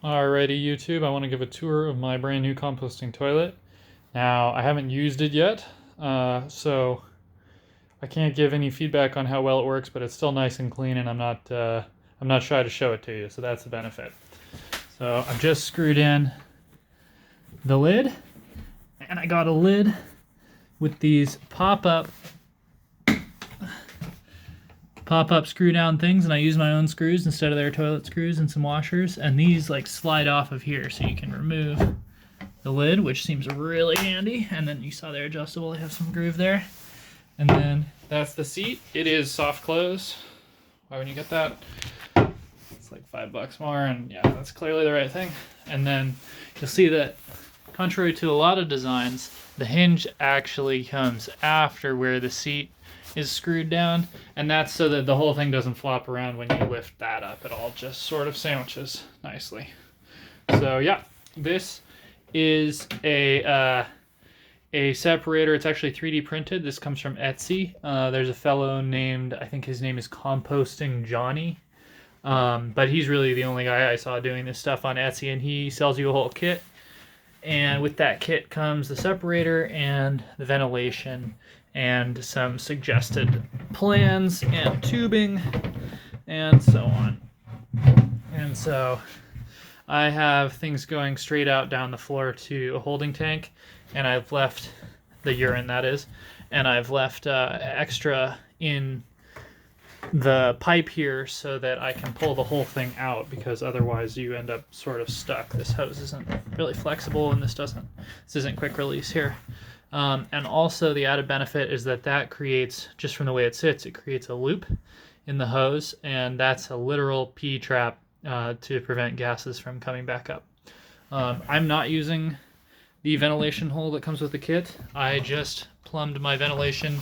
Alrighty, YouTube, I want to give a tour of my brand new composting toilet. Now, I haven't used it yet, so I can't give any feedback on how well it works, but it's still nice and clean, and I'm not shy to show it to you, so that's the benefit. So I've just screwed in the lid, and I got a lid with these pop-up screw down things, and I use my own screws instead of their toilet screws and some washers, and these like slide off of here so you can remove the lid, which seems really handy. And then you saw they're adjustable, they have some groove there. And then that's the seat. It is soft close. Why wouldn't you get that? It's like $5 more, and yeah, that's clearly the right thing. And then you'll see that contrary to a lot of designs, the hinge actually comes after where the seat is screwed down, and that's so that the whole thing doesn't flop around when you lift that up. It all just sort of sandwiches nicely. So yeah, this is a separator. It's actually 3D printed. This comes from Etsy. There's a fellow named, I think his name is Composting Johnny, but he's really the only guy I saw doing this stuff on Etsy, and he sells you a whole kit. And with that kit comes the separator and the ventilation and some suggested plans and tubing and so on. And so I have things going straight out down the floor to a holding tank, and I've left the urine, that is, and I've left extra in the pipe here so that I can pull the whole thing out, because otherwise you end up sort of stuck. This hose isn't really flexible, and this isn't quick release here. And also the added benefit is that creates, just from the way it sits, it creates a loop in the hose, and that's a literal pee trap to prevent gases from coming back up. I'm not using the ventilation hole that comes with the kit. I just plumbed my ventilation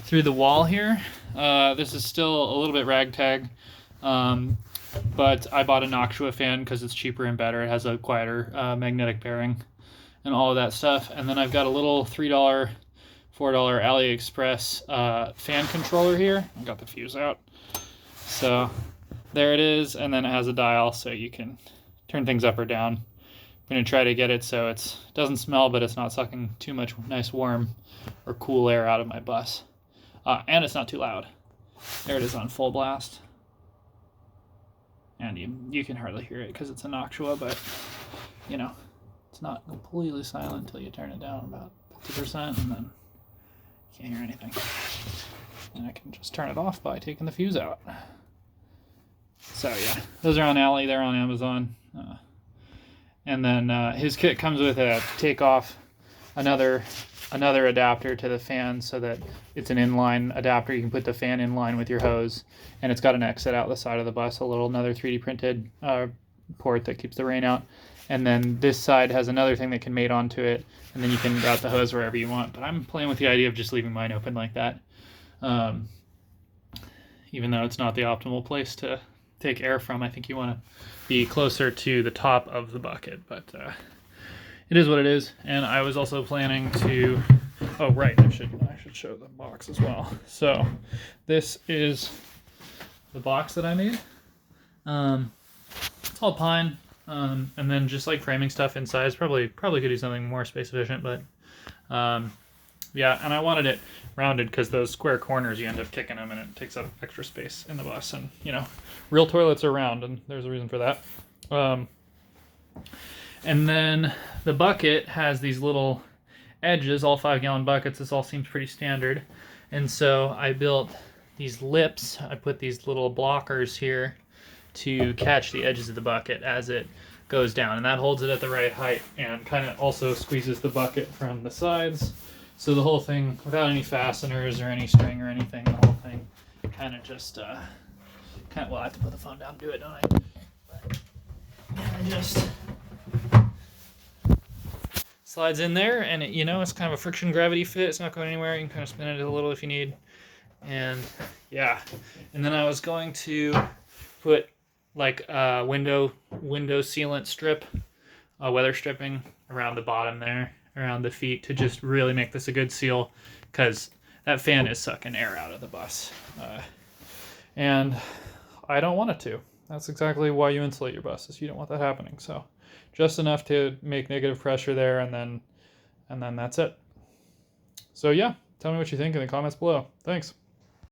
through the wall here. This is still a little bit ragtag, but I bought a Noctua fan because it's cheaper and better. It has a quieter magnetic bearing and all of that stuff. And then I've got a little $3, $4 AliExpress fan controller here. I got the fuse out. So there it is, and then it has a dial so you can turn things up or down. I'm going to try to get it so it doesn't smell, but it's not sucking too much nice warm or cool air out of my bus. And it's not too loud. There it is on full blast. And you can hardly hear it because it's a Noctua, but you know, it's not completely silent until you turn it down about 50%, and then you can't hear anything. And I can just turn it off by taking the fuse out. So yeah, those are on Ali, they're on Amazon. And then his kit comes with a another adapter to the fan, so that it's an inline adapter. You can put the fan in line with your hose, and it's got an exit out the side of the bus, another 3D printed port that keeps the rain out. And then this side has another thing that can mate onto it, and then you can route the hose wherever you want. But I'm playing with the idea of just leaving mine open like that, even though it's not the optimal place to take air from. I think you want to be closer to the top of the bucket, but it is what it is. And I was also planning to, oh right, I should show the box as well. So this is the box that I made. It's all pine, and then just like framing stuff inside. Probably could do something more space efficient, but yeah, and I wanted it rounded because those square corners, you end up kicking them and it takes up extra space in the bus. And you know, real toilets are round, and there's a reason for that. And then the bucket has these little edges, all 5-gallon buckets. This all seems pretty standard. And so I built these lips. I put these little blockers here to catch the edges of the bucket as it goes down. And that holds it at the right height and kind of also squeezes the bucket from the sides. So the whole thing, without any fasteners or any string or anything, the whole thing kind of just, well, I have to put the phone down and do it, don't I? But it just slides in there, and it, it's kind of a friction gravity fit. It's not going anywhere. You can kind of spin it a little if you need. And yeah, and then I was going to put like a window sealant strip, weather stripping around the bottom there, around the feet, to just really make this a good seal, because that fan is sucking air out of the bus, and I don't want it to. That's exactly why you insulate your buses. You don't want that happening. So just enough to make negative pressure there, and then that's it. So yeah, tell me what you think in the comments below. Thanks.